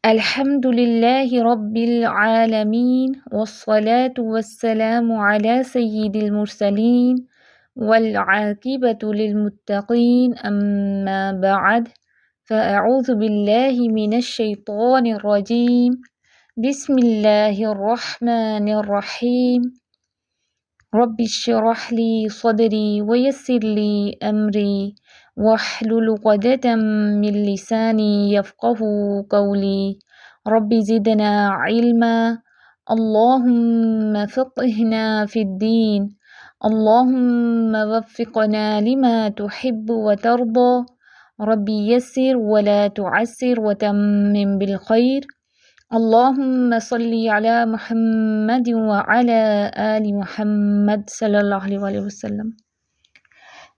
الحمد لله رب العالمين والصلاة والسلام على سيد المرسلين والعاقبة للمتقين أما بعد فأعوذ بالله من الشيطان الرجيم بسم الله الرحمن الرحيم رب اشرح لي صدري ويسر لي أمري واحلل عقدة من لساني يفقه قولي رب زدنا علما اللهم فقهنا في الدين اللهم وفقنا لما تحب وترضى ربي يسر ولا تعسر وتمم بالخير اللهم صل على محمد وعلى آل محمد صلی اللہ علیہ وسلم۔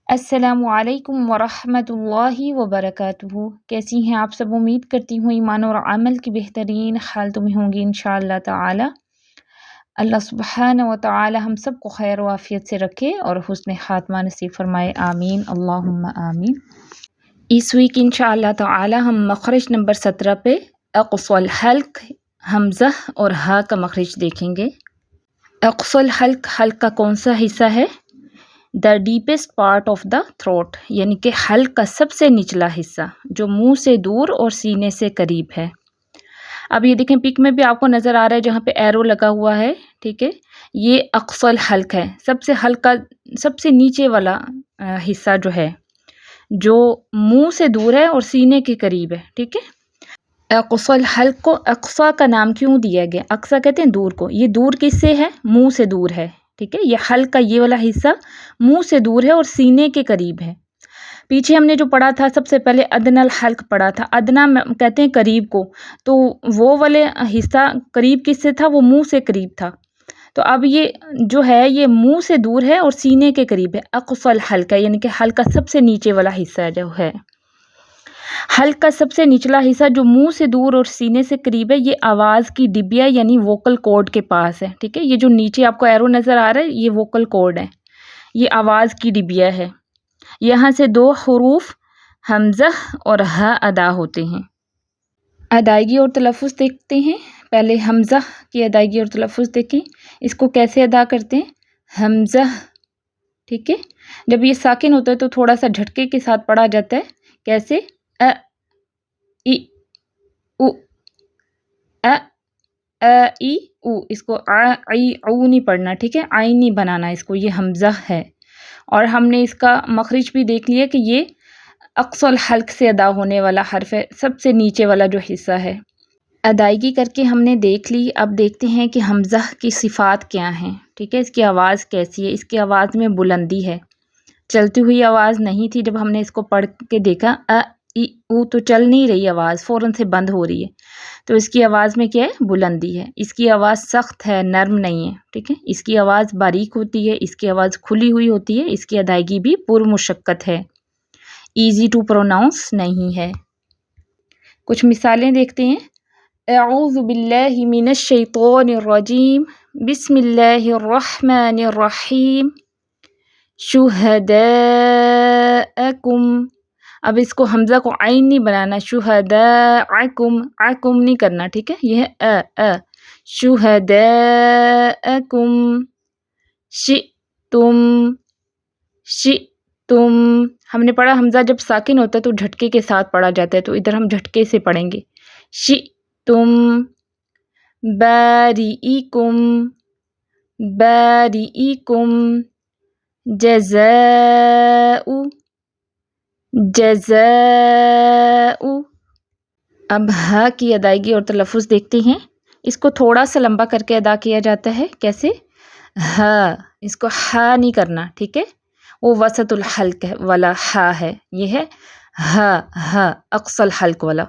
السلام علیکم ورحمۃ اللہ وبرکاتہ۔ کیسی ہیں آپ سب؟ امید کرتی ہوں ایمان اور عمل کی بہترین حالتوں میں ہوں گی انشاءاللہ تعالی۔ اللہ سبحانہ و تعالی ہم سب کو خیر و عافیت سے رکھے اور حسن خاتمہ نصیب فرمائے، آمین اللہم آمین۔ اس ویک انشاءاللہ تعالی ہم مخرج نمبر 17 پہ اقصی الحلق حمزہ اور ہا کا مخرج دیکھیں گے۔ اقصی الحلق، حلق کا کون سا حصہ ہے؟ The deepest part of the throat, یعنی کہ حلق کا سب سے نچلا حصہ جو منہ سے دور اور سینے سے قریب ہے۔ اب یہ دیکھیں پک میں بھی آپ کو نظر آ رہا ہے جہاں پہ ایرو لگا ہوا ہے، ٹھیک ہے، یہ اقصی الحلق ہے، سب سے حلق کا سب سے نیچے والا حصہ جو ہے، جو منہ سے دور ہے اور سینے کے قریب ہے، ٹھیک ہے۔ اقصی الحلق کو اقصی کا نام کیوں دیا گیا؟ اقصی کہتے ہیں دور کو، یہ دور کس سے ہے؟ منہ سے دور ہے، ٹھیک ہے۔ یہ حلق کا یہ والا حصہ منہ سے دور ہے اور سینے کے قریب ہے۔ پیچھے ہم نے جو پڑھا تھا سب سے پہلے ادنی الحلق پڑھا تھا، ادنا کہتے ہیں قریب کو، تو وہ والے حصہ قریب کس سے تھا؟ وہ منہ سے قریب تھا۔ تو اب یہ جو ہے یہ منہ سے دور ہے اور سینے کے قریب ہے، اقصی الحلق ہے، یعنی کہ حلق کا سب سے نیچے والا حصہ جو ہے۔ حلق کا سب سے نچلا حصہ جو منہ سے دور اور سینے سے قریب ہے، یہ آواز کی ڈبیا یعنی ووکل کورڈ کے پاس ہے، ٹھیک ہے۔ یہ جو نیچے آپ کو ایرو نظر آ رہا ہے یہ ووکل کورڈ ہے، یہ آواز کی ڈبیا ہے۔ یہاں سے دو حروف حمزہ اور ہا ادا ہوتے ہیں۔ ادائیگی اور تلفظ دیکھتے ہیں۔ پہلے حمزہ کی ادائیگی اور تلفظ دیکھیں، اس کو کیسے ادا کرتے ہیں؟ حمزہ، ٹھیک ہے۔ جب یہ ساکن ہوتا ہے تو تھوڑا سا جھٹکے کے ساتھ پڑھا جاتا ہے، کیسے؟ ا ای او، ا ای او، اس کو ا ای او نہیں پڑھنا، ٹھیک ہے، آئین نہیں بنانا اس کو، یہ حمزہ ہے۔ اور ہم نے اس کا مخرج بھی دیکھ لیا کہ یہ اقصی الحلق سے ادا ہونے والا حرف ہے، سب سے نیچے والا جو حصہ ہے۔ ادائیگی کر کے ہم نے دیکھ لی، اب دیکھتے ہیں کہ حمزہ کی صفات کیا ہیں، ٹھیک ہے۔ اس کی آواز کیسی ہے؟ اس کی آواز میں بلندی ہے، چلتی ہوئی آواز نہیں تھی۔ جب ہم نے اس کو پڑھ کے دیکھا ا ای او تو چل نہیں رہی آواز، فوراً سے بند ہو رہی ہے، تو اس کی آواز میں کیا ہے؟ بلندی ہے۔ اس کی آواز سخت ہے، نرم نہیں ہے، ٹھیک ہے۔ اس کی آواز باریک ہوتی ہے، اس کی آواز کھلی ہوئی ہوتی ہے، اس کی ادائیگی بھی پرمشقت ہے، ایزی ٹو پروناؤنس نہیں ہے۔ کچھ مثالیں دیکھتے ہیں۔ اعوذ باللہ من الشیطان الرجیم بسم اللہ الرحمن الرحیم شہداءکم، اب اس کو حمزہ کو عین نہیں بنانا، شہداءکم، عکم نہیں کرنا، ٹھیک ہے، یہ ہے شہداءکم شئتم، شئتم۔ ہم نے پڑھا حمزہ جب ساکن ہوتا ہے تو جھٹکے کے ساتھ پڑھا جاتا ہے، تو ادھر ہم جھٹکے سے پڑھیں گے، شئتم باریئکم، باریئکم جزاء، جزاء۔ اب ہا کی ادائیگی اور تلفظ دیکھتے ہیں۔ اس کو تھوڑا سا لمبا کر کے ادا کیا جاتا ہے، کیسے؟ ہا، اس کو ہا نہیں کرنا، ٹھیک ہے، وہ وسط الحلق والا ہا ہے، یہ ہے ہا، ہا اقصی الحلق والا۔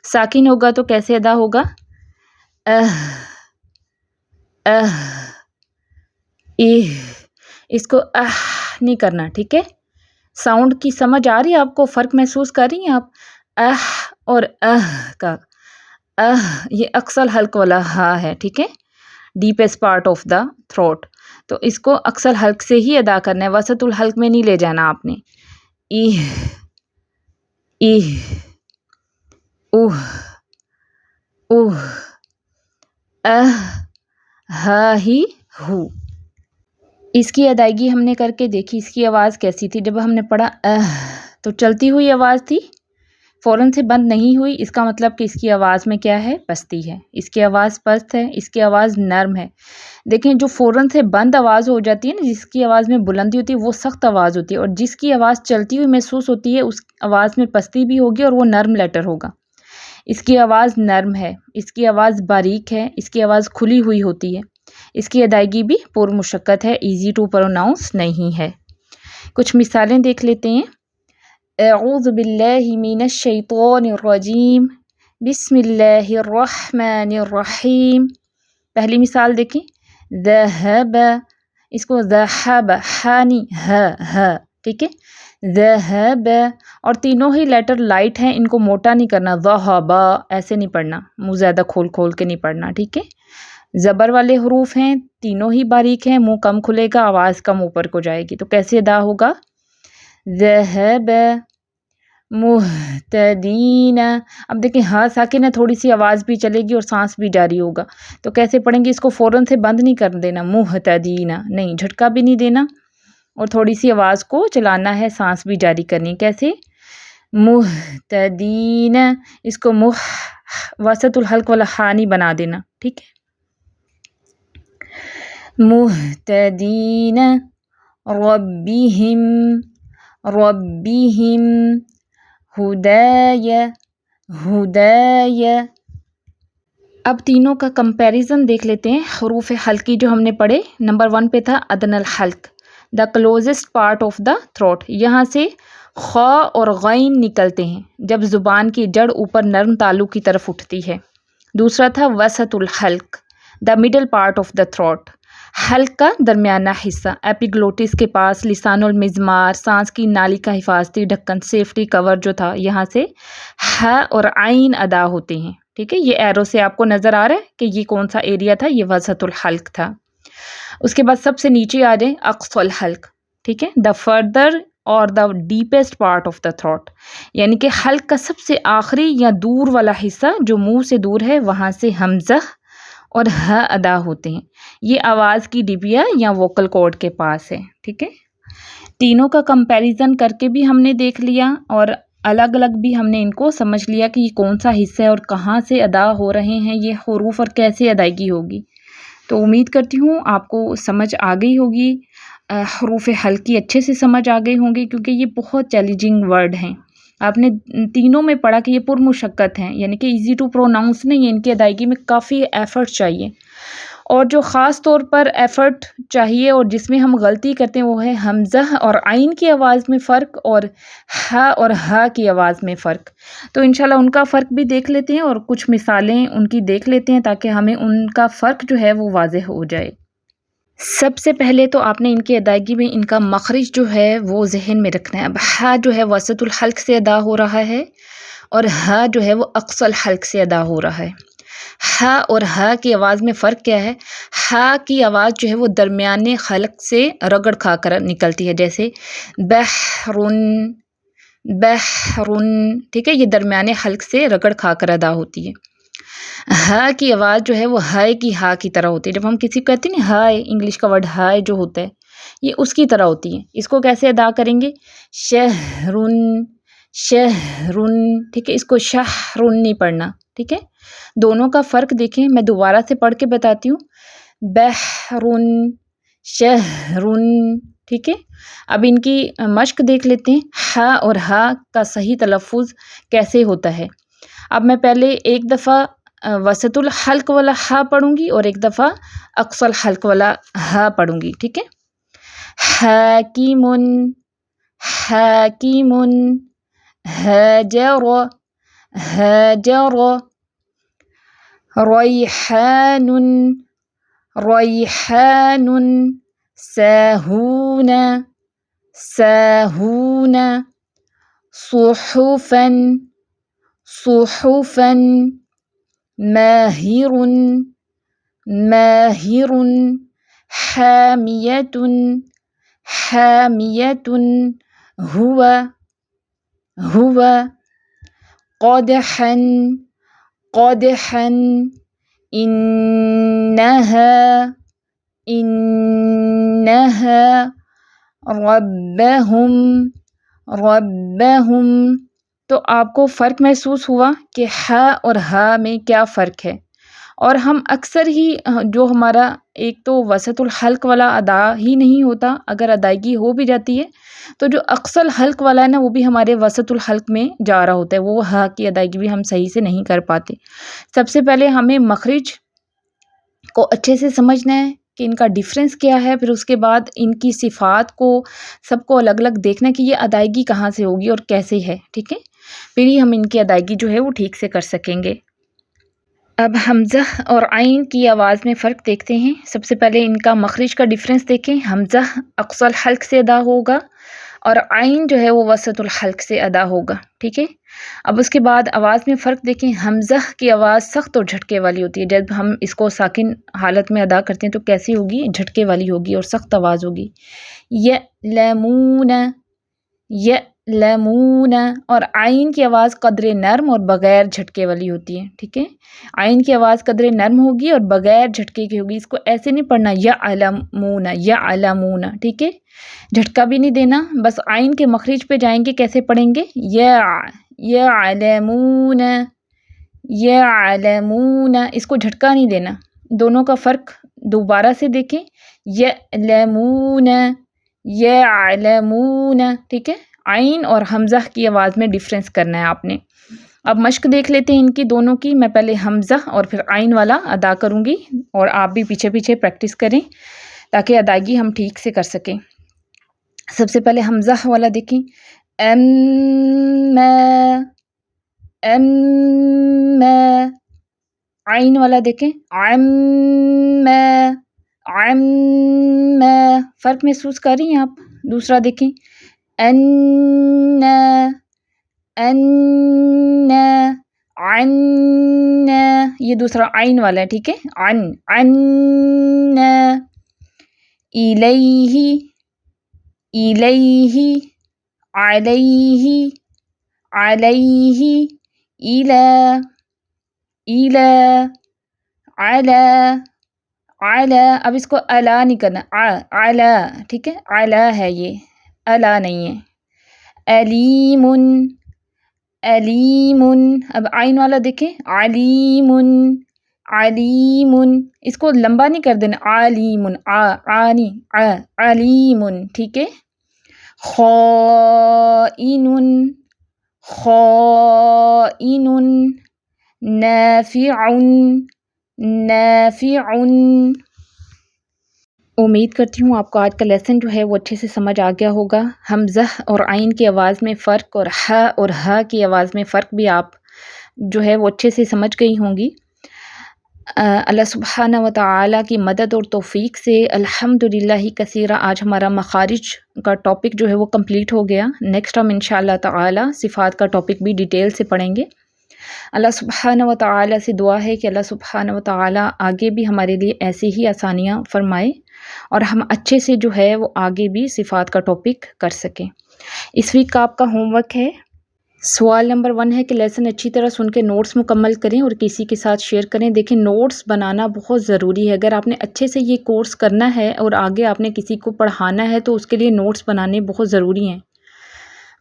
ساکن ہوگا تو کیسے ادا ہوگا؟ اس کو نہیں کرنا، ٹھیک ہے۔ ساؤنڈ کی سمجھ آ رہی ہے آپ کو؟ فرق محسوس کر رہی ہیں آپ؟ اور کا یہ اقصی الحلق والا ہا ہے، ٹھیک ہے، deepest part of the throat, تو اس کو اقصی الحلق سے ہی ادا کرنا ہے، وسط الحلق میں نہیں لے جانا آپ نے۔ اوہ، اوہ، ہا ہی ہو. اس کی ادائیگی ہم نے کر کے دیکھی. اس کی آواز کیسی تھی؟ جب ہم نے پڑھا تو چلتی ہوئی آواز تھی، فوراً سے بند نہیں ہوئی. اس کا مطلب کہ اس کی آواز میں کیا ہے؟ پستی ہے. اس کی آواز پست ہے، اس کی آواز نرم ہے. دیکھیں جو فوراً سے بند آواز ہو جاتی ہے نا، جس کی آواز میں بلندی ہوتی ہے وہ سخت آواز ہوتی ہے، اور جس کی آواز چلتی ہوئی محسوس ہوتی ہے اس آواز میں پستی بھی ہوگی اور وہ نرم لیٹر ہوگا. اس کی آواز نرم ہے، اس کی آواز باریک ہے، اس کی آواز کھلی ہوئی ہوتی ہے. اس کی ادائیگی بھی پر مشقت ہے، ایزی ٹو پروناؤنس نہیں ہے. کچھ مثالیں دیکھ لیتے ہیں. اعوذ باللہ من الشیطان الرجیم، بسم اللہ الرحمن الرحیم. پہلی مثال دیکھیں، ذہب، اس کو ذہب، ہانی ہا، ٹھیک ہے، ذہب. اور تینوں ہی لیٹر لائٹ ہیں، ان کو موٹا نہیں کرنا، ذہبا ایسے نہیں پڑھنا، منہ زیادہ کھول کھول کے نہیں پڑھنا، ٹھیک ہے. زبر والے حروف ہیں، تینوں ہی باریک ہیں، منہ کم کھلے گا، آواز کم اوپر کو جائے گی. تو کیسے ادا ہوگا؟ ذہب مہتدین. اب دیکھیں ہاں ساکن ہے، تھوڑی سی آواز بھی چلے گی اور سانس بھی جاری ہوگا. تو کیسے پڑھیں گے؟ اس کو فوراً سے بند نہیں کر دینا، مہتدین نہیں، جھٹکا بھی نہیں دینا، اور تھوڑی سی آواز کو چلانا ہے، سانس بھی جاری کرنی. کیسے؟ مہتدین. اس کو وسط الحلق والا ہانی بنا دینا، ٹھیک ہے. مہتدین ربہم، ربہم ہدای، ہدای. اب تینوں کا کمپیریزن دیکھ لیتے ہیں. حروف حلقی جو ہم نے پڑھے، نمبر 1 پہ تھا ادنی الحلق، the closest part of the throat. یہاں سے خا اور غین نکلتے ہیں جب زبان کی جڑ اوپر نرم تالو کی طرف اٹھتی ہے. دوسرا تھا وسط الحلق، the middle part of the throat, حلق کا درمیانہ حصہ، ایپیگلوٹس کے پاس لسان المزمار، سانس کی نالی کا حفاظتی ڈھکن، سیفٹی کور جو تھا، یہاں سے ہ اور عین ادا ہوتے ہیں. ٹھیک ہے، یہ ایرو سے آپ کو نظر آ رہا ہے کہ یہ کون سا ایریا تھا، یہ وسط الحلق تھا. اس کے بعد سب سے نیچے آ جائیں اقصی الحلق. ٹھیک ہے، دا فردر اور the deepest part of the throat, یعنی کہ حلق کا سب سے آخری یا دور والا حصہ جو منہ سے دور ہے، وہاں سے حمزہ اور ہ ادا ہوتے ہیں. یہ آواز کی ڈبیا یا ووکل کارڈ کے پاس ہے. ٹھیک ہے، تینوں کا کمپیریزن کر کے بھی ہم نے دیکھ لیا، اور الگ الگ بھی ہم نے ان کو سمجھ لیا کہ یہ کون سا حصہ ہے اور کہاں سے ادا ہو رہے ہیں یہ حروف اور کیسے ادائیگی ہوگی. تو امید کرتی ہوں آپ کو سمجھ آ گئی ہوگی، حروف حلقی اچھے سے سمجھ آ گئے ہوں گے، کیونکہ یہ بہت چیلنجنگ ورڈ ہیں. آپ نے تینوں میں پڑھا کہ یہ پر مشقت ہیں، یعنی کہ ایزی ٹو پروناؤنس نہیں ہے، ان کی ادائیگی میں کافی ایفرٹ چاہیے. اور جو خاص طور پر ایفرٹ چاہیے اور جس میں ہم غلطی کرتے ہیں وہ ہے حمزہ اور عین کی آواز میں فرق اور ہا کی آواز میں فرق. تو انشاءاللہ ان کا فرق بھی دیکھ لیتے ہیں اور کچھ مثالیں ان کی دیکھ لیتے ہیں تاکہ ہمیں ان کا فرق جو ہے وہ واضح ہو جائے. سب سے پہلے تو آپ نے ان کی ادائیگی میں ان کا مخرج جو ہے وہ ذہن میں رکھنا ہے. اب ہا جو ہے وسط الحلق سے ادا ہو رہا ہے اور ہا جو ہے وہ اقصی الحلق سے ادا ہو رہا ہے. ہا اور ہا کی آواز میں فرق کیا ہے؟ ہا کی آواز جو ہے وہ درمیانے حلق سے رگڑ کھا کر نکلتی ہے، جیسے بحرن، بحرن. ٹھیک ہے، یہ درمیانے حلق سے رگڑ کھا کر ادا ہوتی ہے. ہا کی آواز جو ہے وہ ہائے کی ہا کی طرح ہوتی ہے. جب ہم کسی کو کہتے ہیں نا ہائے، انگلش کا ورڈ ہائے جو ہوتا ہے یہ اس کی طرح ہوتی ہے. اس کو کیسے ادا کریں گے؟ شہرن، شہرن. ٹھیک ہے، اس کو شہرن نہیں پڑھنا. ٹھیک ہے، دونوں کا فرق دیکھیں، میں دوبارہ سے پڑھ کے بتاتی ہوں. بحرن، شہرن. ٹھیک ہے، اب ان کی مشق دیکھ لیتے ہیں، ہا اور ہا کا صحیح تلفظ کیسے ہوتا ہے. اب میں پہلے ایک دفعہ وسط الحلق والا ہا پڑھوں گی اور ایک دفعہ اقصی الحلق والا ہا پڑھوں گی. ٹھیک ہے، حاکمن، حاکمن، ہاجر، ہاجر، ریحان، ریحان، ساہون، ساہون، صحفا، صحفا، ماہر، ماہر، حامیۃ، حامیۃ، ہوا، ہوا، قدحا، قدحا إنها ربهم تو آپ کو فرق محسوس ہوا کہ ہا اور ہا میں کیا فرق ہے. اور ہم اکثر ہی جو ہمارا ایک تو وسط الحلق والا ادا ہی نہیں ہوتا، اگر ادائیگی ہو بھی جاتی ہے تو جو اقصى الحلق والا ہے نا وہ بھی ہمارے وسط الحلق میں جا رہا ہوتا ہے، وہ ہا کی ادائیگی بھی ہم صحیح سے نہیں کر پاتے. سب سے پہلے ہمیں مخرج کو اچھے سے سمجھنا ہے کہ ان کا ڈیفرنس کیا ہے، پھر اس کے بعد ان کی صفات کو سب کو الگ الگ دیکھنا کہ یہ ادائیگی کہاں سے ہوگی اور کیسے ہے، ٹھیک ہے، پھر ہی ہم ان کی ادائیگی جو ہے وہ ٹھیک سے کر سکیں گے. اب حمزہ اور عین کی آواز میں فرق دیکھتے ہیں. سب سے پہلے ان کا مخرج کا ڈیفرنس دیکھیں. حمزہ اقصی الحلق سے ادا ہوگا اور عین جو ہے وہ وسط الحلق سے ادا ہوگا، ٹھیک ہے. اب اس کے بعد آواز میں فرق دیکھیں. حمزہ کی آواز سخت اور جھٹکے والی ہوتی ہے. جب ہم اس کو ساکن حالت میں ادا کرتے ہیں تو کیسی ہوگی؟ جھٹکے والی ہوگی اور سخت آواز ہوگی. یعلمون اور عین کی آواز قدر نرم اور بغیر جھٹکے والی ہوتی ہے، ٹھیک ہے. عین کی آواز قدر نرم ہوگی اور بغیر جھٹکے کی ہوگی. اس کو ایسے نہیں پڑھنا یعلمون، ٹھیک ہے، جھٹکا بھی نہیں دینا. بس عین کے مخرج پہ جائیں گے. کیسے پڑھیں گے؟ یعلمون، اس کو جھٹکا نہیں دینا. دونوں کا فرق دوبارہ سے دیکھیں. یعلمون، ٹھیک ہے. عین اور حمزہ کی آواز میں ڈیفرنس کرنا ہے آپ نے. اب مشق دیکھ لیتے ہیں ان کی دونوں کی. میں پہلے حمزہ اور پھر عین والا ادا کروں گی اور آپ بھی پیچھے پیچھے پریکٹس کریں تاکہ ادائیگی ہم ٹھیک سے کر سکیں. سب سے پہلے حمزہ والا دیکھیں. اما عین والا دیکھیں. عما فرق محسوس کر رہی ہیں آپ؟ دوسرا دیکھیں. عنا یہ دوسرا عین والا ہے، ٹھیک ہے. عنا الیہ علیہ الی علی. اب اس کو الا نہیں کرنا، علی، ٹھیک ہے. علی ہے یہ، الا نہیں ہے. علیم. اب عین والا دیکھیں. علیم، اس کو لمبا نہیں کر دینا. علیم، ٹھیک ہے. خائن، نافع. امید کرتی ہوں آپ کو آج کا لیسن جو ہے وہ اچھے سے سمجھ آ گیا ہوگا. حمزہ اور عین کی آواز میں فرق اور ہا کی آواز میں فرق بھی آپ جو ہے وہ اچھے سے سمجھ گئی ہوں گی. اللہ سبحانہ و تعالیٰ کی مدد اور توفیق سے الحمدللہ کثیرہ آج ہمارا مخارج کا ٹاپک جو ہے وہ کمپلیٹ ہو گیا. نیکسٹ ہم انشاءاللہ تعالیٰ صفات کا ٹاپک بھی ڈیٹیل سے پڑھیں گے. اللہ سبحانہ و تعالیٰ سے دعا ہے کہ اللہ سبحانہ و تعالیٰ آگے بھی ہمارے لیے ایسی ہی آسانیاں فرمائے اور ہم اچھے سے جو ہے وہ آگے بھی صفات کا ٹاپک کر سکیں. اس ویک کا آپ کا ہوم ورک ہے. سوال نمبر 1 ہے کہ لیسن اچھی طرح سن کے نوٹس مکمل کریں اور کسی کے ساتھ شیئر کریں. دیکھیں نوٹس بنانا بہت ضروری ہے. اگر آپ نے اچھے سے یہ کورس کرنا ہے اور آگے آپ نے کسی کو پڑھانا ہے تو اس کے لیے نوٹس بنانے بہت ضروری ہیں.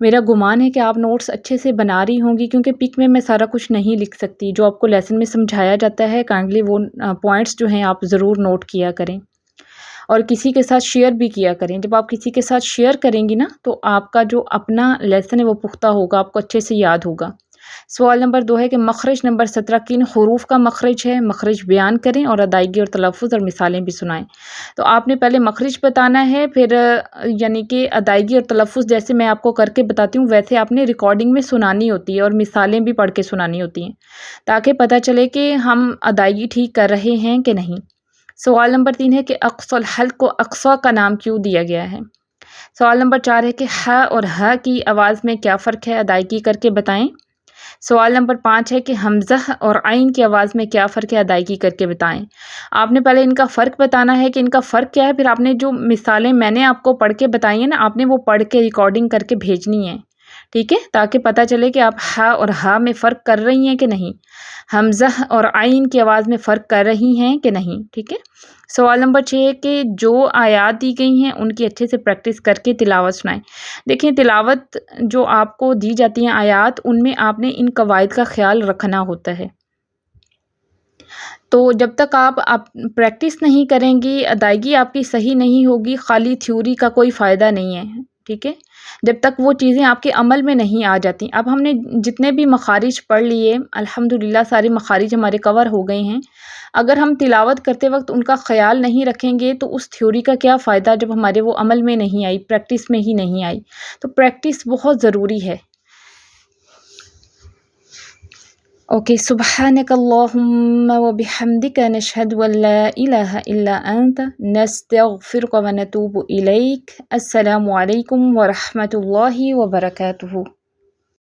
میرا گمان ہے کہ آپ نوٹس اچھے سے بنا رہی ہوں گی کیونکہ پک میں سارا کچھ نہیں لکھ سکتی. جو آپ کو لیسن میں سمجھایا جاتا ہے کائنڈلی وہ پوائنٹس جو ہیں آپ ضرور نوٹ کیا کریں اور کسی کے ساتھ شیئر بھی کیا کریں. جب آپ کسی کے ساتھ شیئر کریں گی نا تو آپ کا جو اپنا لیسن ہے وہ پختہ ہوگا، آپ کو اچھے سے یاد ہوگا. سوال نمبر 2 ہے کہ مخرج نمبر 17 کن حروف کا مخرج ہے؟ مخرج بیان کریں اور ادائیگی اور تلفظ اور مثالیں بھی سنائیں. تو آپ نے پہلے مخرج بتانا ہے، پھر یعنی کہ ادائیگی اور تلفظ جیسے میں آپ کو کر کے بتاتی ہوں ویسے آپ نے ریکارڈنگ میں سنانی ہوتی ہے اور مثالیں بھی پڑھ کے سنانی ہوتی ہیں تاکہ پتہ چلے کہ ہم ادائیگی ٹھیک کر رہے ہیں کہ نہیں. سوال نمبر 3 ہے کہ اقصی الحلق کو اقصی کا نام کیوں دیا گیا ہے؟ سوال نمبر 4 ہے کہ ہا اور ہا کی آواز میں کیا فرق ہے؟ ادائیگی کر کے بتائیں. سوال نمبر 5 ہے کہ حمزہ اور عین کی آواز میں کیا فرق ہے؟ ادائیگی کر کے بتائیں. آپ نے پہلے ان کا فرق بتانا ہے کہ ان کا فرق کیا ہے، پھر آپ نے جو مثالیں میں نے آپ کو پڑھ کے بتائی ہیں نا آپ نے وہ پڑھ کے ریکارڈنگ کر کے بھیجنی ہیں، ٹھیک ہے، تاکہ پتہ چلے کہ آپ ہا اور ہا میں فرق کر رہی ہیں کہ نہیں، حمزہ اور عین کی آواز میں فرق کر رہی ہیں کہ نہیں. ٹھیک ہے. سوال نمبر 6 ہے کہ جو آیات دی گئی ہیں ان کی اچھے سے پریکٹس کر کے تلاوت سنائیں. دیکھیں تلاوت جو آپ کو دی جاتی ہیں آیات، ان میں آپ نے ان قواعد کا خیال رکھنا ہوتا ہے. تو جب تک آپ پریکٹس نہیں کریں گی، ادائیگی آپ کی صحیح نہیں ہوگی، خالی تھیوری کا کوئی فائدہ نہیں ہے. ٹھیک ہے. جب تک وہ چیزیں آپ کے عمل میں نہیں آ جاتی. اب ہم نے جتنے بھی مخارج پڑھ لیے، الحمدللہ سارے مخارج ہمارے کور ہو گئے ہیں. اگر ہم تلاوت کرتے وقت ان کا خیال نہیں رکھیں گے تو اس تھیوری کا کیا فائدہ جب ہمارے وہ عمل میں نہیں آئی، پریکٹس میں ہی نہیں آئی. تو پریکٹس بہت ضروری ہے. اوکے. سبحانک اللہم و بحمدک نشہد ان لا الہ الا انت نستغفرک و نتوب الیک. السلام علیکم ورحمۃ اللہ وبرکاتہ.